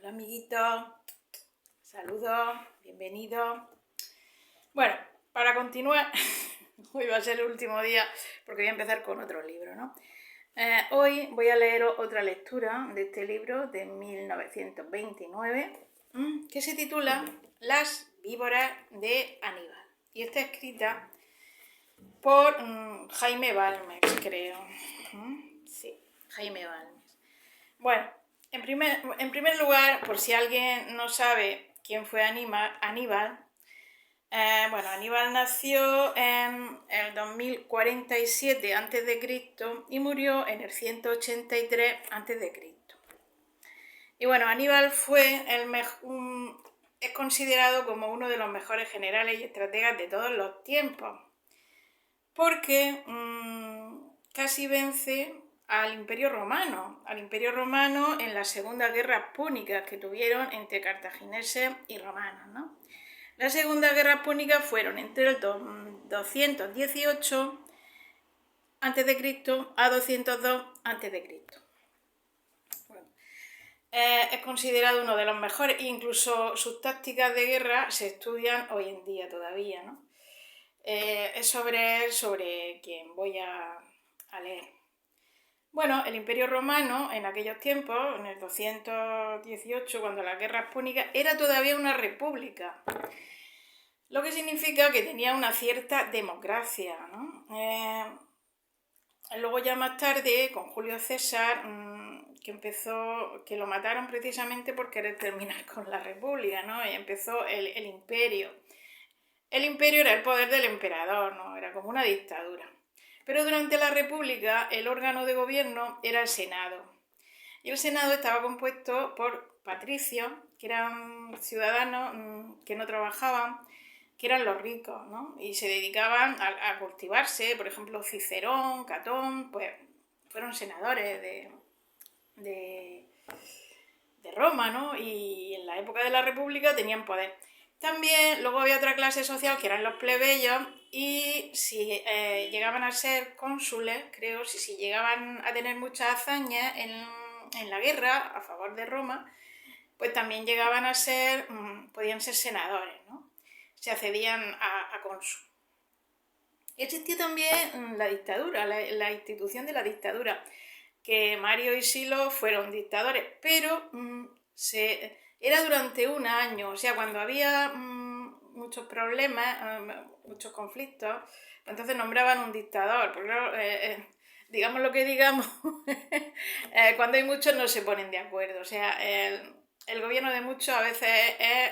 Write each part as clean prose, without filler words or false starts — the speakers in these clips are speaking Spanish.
Hola amiguitos, saludos, bienvenidos. Bueno, para continuar, hoy va a ser el último día porque voy a empezar con otro libro, ¿no? Hoy voy a leer otra lectura de este libro de 1929 que se titula Las víboras de Aníbal y está escrita por Jaime Balmes, creo. Sí, Jaime Balmes. Bueno, en primer lugar, por si alguien no sabe quién fue Aníbal, Aníbal nació en el 2047 a.C. y murió en el 183 a.C. Y bueno, Aníbal fue es considerado como uno de los mejores generales y estrategas de todos los tiempos, porque casi vence al Imperio Romano en la Segunda Guerra Púnica que tuvieron entre cartagineses y romanos, ¿no? La Segunda Guerra Púnica fueron entre el 218 a.C. a 202 a.C. Bueno, es considerado uno de los mejores, incluso sus tácticas de guerra se estudian hoy en día todavía, ¿no? Es sobre él sobre quien voy a leer. Bueno, el Imperio Romano en aquellos tiempos, en el 218, cuando las guerras púnicas, era todavía una república, lo que significa que tenía una cierta democracia, ¿no? Luego ya más tarde, con Julio César, que lo mataron precisamente por querer terminar con la república, ¿no? Y empezó el imperio. El imperio era el poder del emperador, ¿no? Era como una dictadura. Pero durante la República el órgano de gobierno era el Senado. Y el Senado estaba compuesto por patricios, que eran ciudadanos que no trabajaban, que eran los ricos, ¿no? Y se dedicaban a cultivarse. Por ejemplo, Cicerón, Catón, pues fueron senadores de Roma, ¿no? Y en la época de la República tenían poder. También luego había otra clase social que eran los plebeyos y si llegaban a ser cónsules, creo, si llegaban a tener muchas hazañas en la guerra a favor de Roma, pues también llegaban a ser, podían ser senadores, ¿no? Se accedían a cónsul. Existía también la dictadura, la institución de la dictadura, que Mario y Silo fueron dictadores, pero era durante un año, o sea, cuando había muchos problemas, muchos conflictos, entonces nombraban un dictador, porque digamos lo que digamos, cuando hay muchos no se ponen de acuerdo, o sea, el gobierno de muchos a veces es,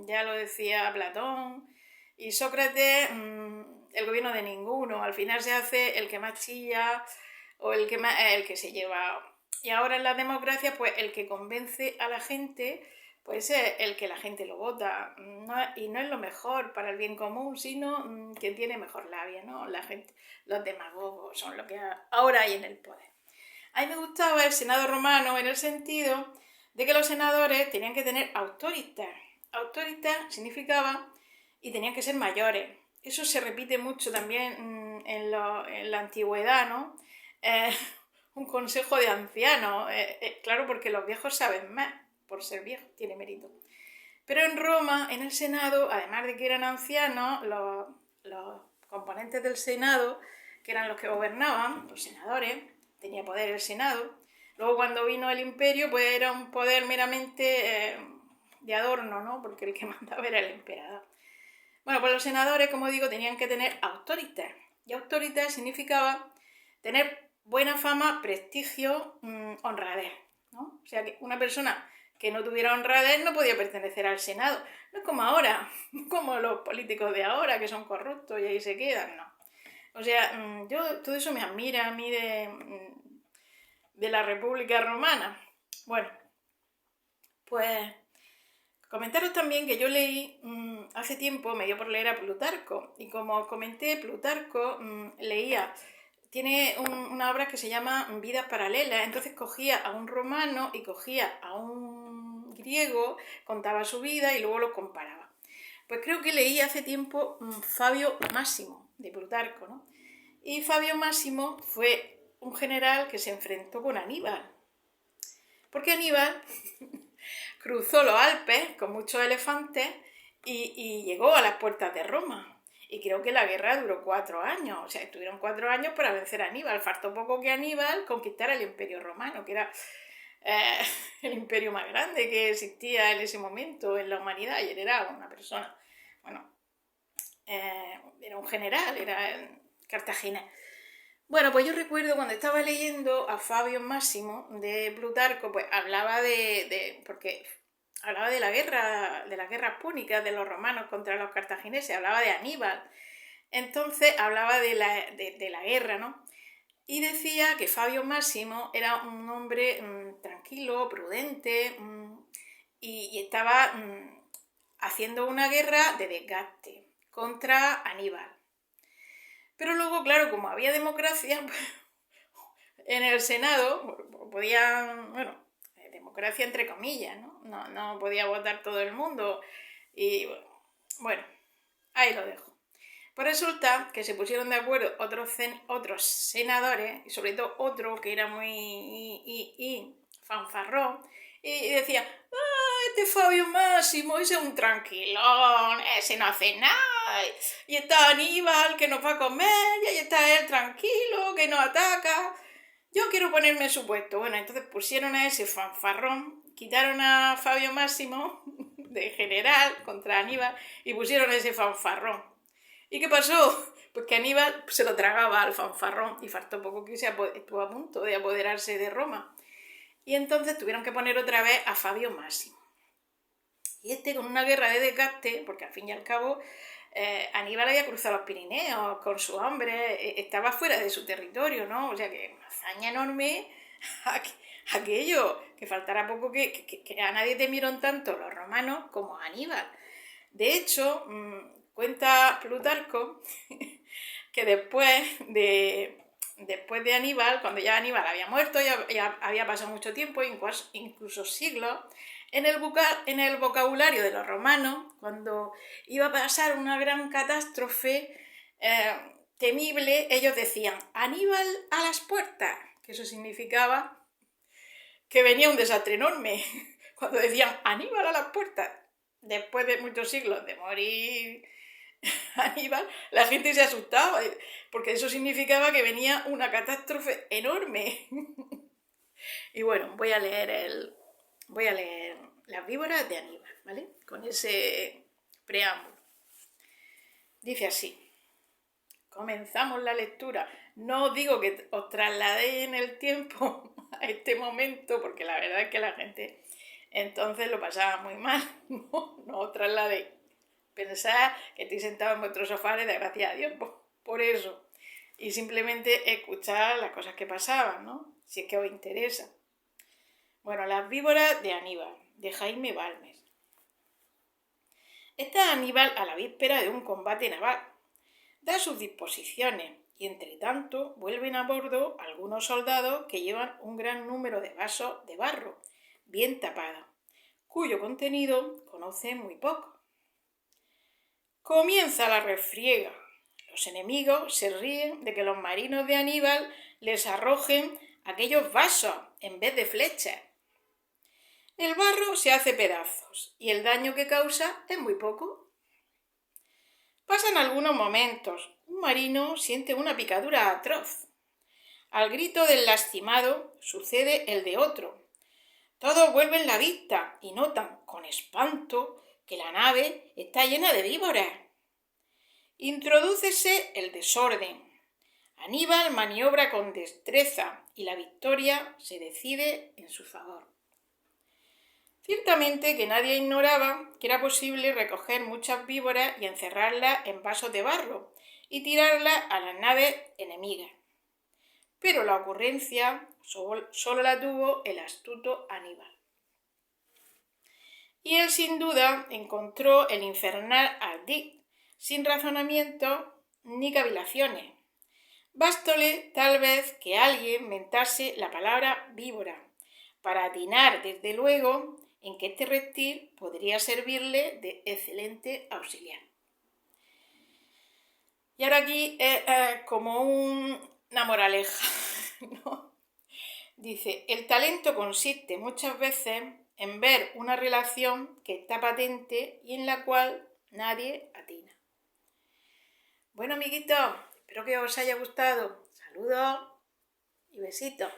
ya lo decía Platón y Sócrates, el gobierno de ninguno, al final se hace el que más chilla o el que se lleva. Y ahora en la democracia, pues el que convence a la gente, pues es el que la gente lo vota, y no es lo mejor para el bien común, sino quien tiene mejor labia, ¿no? La gente, los demagogos son lo que ahora hay en el poder. A mí me gustaba el Senado romano en el sentido de que los senadores tenían que tener autoritas. Autoritas significaba y tenían que ser mayores. Eso se repite mucho también en la antigüedad, ¿no? Un consejo de ancianos, claro, porque los viejos saben más, por ser viejos, tiene mérito. Pero en Roma, en el Senado, además de que eran ancianos, los componentes del Senado, que eran los que gobernaban, los senadores, tenía poder el Senado. Luego cuando vino el imperio, pues era un poder meramente de adorno, ¿no? Porque el que mandaba era el emperador. Bueno, pues los senadores, como digo, tenían que tener autoritas. Y autoritas significaba tener buena fama, prestigio, honradez, ¿no? O sea, que una persona que no tuviera honradez no podía pertenecer al Senado. No es como ahora, como los políticos de ahora, que son corruptos y ahí se quedan, no. O sea, yo todo eso me admira a mí de la República Romana. Bueno, pues comentaros también que yo leí hace tiempo, me dio por leer a Plutarco, y como comenté, Plutarco tiene una obra que se llama Vidas paralelas, entonces cogía a un romano y cogía a un griego, contaba su vida y luego los comparaba. Pues creo que leí hace tiempo Fabio Máximo, de Plutarco, ¿no? Y Fabio Máximo fue un general que se enfrentó con Aníbal. Porque Aníbal cruzó los Alpes con muchos elefantes y llegó a las puertas de Roma. Y creo que la guerra duró 4 años, o sea, estuvieron 4 años para vencer a Aníbal. Faltó poco que Aníbal conquistara el Imperio Romano, que era eh, el imperio más grande que existía en ese momento en la humanidad, y él era una persona, bueno, era un general, era en Cartagena. Bueno, pues yo recuerdo cuando estaba leyendo a Fabio Máximo de Plutarco, pues hablaba porque hablaba de las guerras púnicas de los romanos contra los cartagineses, hablaba de Aníbal. Entonces hablaba de la guerra, ¿no? Y decía que Fabio Máximo era un hombre tranquilo, prudente, y estaba haciendo una guerra de desgaste contra Aníbal. Pero luego, claro, como había democracia, pues, en el Senado podían, bueno, democracia entre comillas, ¿no? No podía votar todo el mundo. Y bueno, ahí lo dejo. Pues resulta que se pusieron de acuerdo otros senadores, y sobre todo otro que era muy fanfarrón, y decía, este Fabio Máximo, ese es un tranquilón, ese no hace nada, y está Aníbal que nos va a comer, y ahí está él tranquilo, que nos ataca, yo quiero ponerme en su puesto. Bueno, entonces pusieron a ese fanfarrón, quitaron a Fabio Máximo de general contra Aníbal y pusieron a ese fanfarrón. ¿Y qué pasó? Pues que Aníbal se lo tragaba al fanfarrón y faltó poco que estuvo a punto de apoderarse de Roma. Y entonces tuvieron que poner otra vez a Fabio Máximo. Y con una guerra de desgaste, porque al fin y al cabo Aníbal había cruzado los Pirineos con su hombre, estaba fuera de su territorio, ¿no? O sea que una hazaña enorme aquello, que faltara poco que a nadie temieron tanto los romanos como a Aníbal. De hecho, cuenta Plutarco que después de Aníbal, cuando ya Aníbal había muerto, ya había pasado mucho tiempo, incluso siglos, en el vocabulario de los romanos, cuando iba a pasar una gran catástrofe temible, ellos decían Aníbal a las puertas, que eso significaba que venía un desastre enorme. Cuando decían Aníbal a las puertas, después de muchos siglos de morir Aníbal, la gente se asustaba, porque eso significaba que venía una catástrofe enorme. Y bueno, voy a leer Las víboras de Aníbal, ¿vale? Con ese preámbulo. Dice así. Comenzamos la lectura. No os digo que os trasladéis en el tiempo a este momento, porque la verdad es que la gente entonces lo pasaba muy mal. No os trasladéis. Pensad que estoy sentado en vuestro sofá, de gracias a Dios por eso. Y simplemente escuchar las cosas que pasaban, ¿no? Si es que os interesa. Bueno, Las víboras de Aníbal, de Jaime Balmes. Está Aníbal a la víspera de un combate naval. Da sus disposiciones y entre tanto vuelven a bordo algunos soldados que llevan un gran número de vasos de barro, bien tapados, cuyo contenido conoce muy poco. Comienza la refriega. Los enemigos se ríen de que los marinos de Aníbal les arrojen aquellos vasos en vez de flechas. El barro se hace pedazos y el daño que causa es muy poco. Pasan algunos momentos. Un marino siente una picadura atroz. Al grito del lastimado sucede el de otro. Todos vuelven la vista y notan con espanto que la nave está llena de víboras. Introdúcese el desorden. Aníbal maniobra con destreza y la victoria se decide en su favor. Ciertamente que nadie ignoraba que era posible recoger muchas víboras y encerrarlas en vasos de barro y tirarlas a las naves enemigas. Pero la ocurrencia solo la tuvo el astuto Aníbal. Y él sin duda encontró el infernal ardid, sin razonamiento ni cavilaciones. Bástóle tal vez que alguien mentase la palabra víbora, para atinar desde luego en que este reptil podría servirle de excelente auxiliar. Y ahora aquí es como una moraleja, ¿no? Dice, el talento consiste muchas veces en ver una relación que está patente y en la cual nadie atina. Bueno, amiguitos, espero que os haya gustado. Saludos y besitos.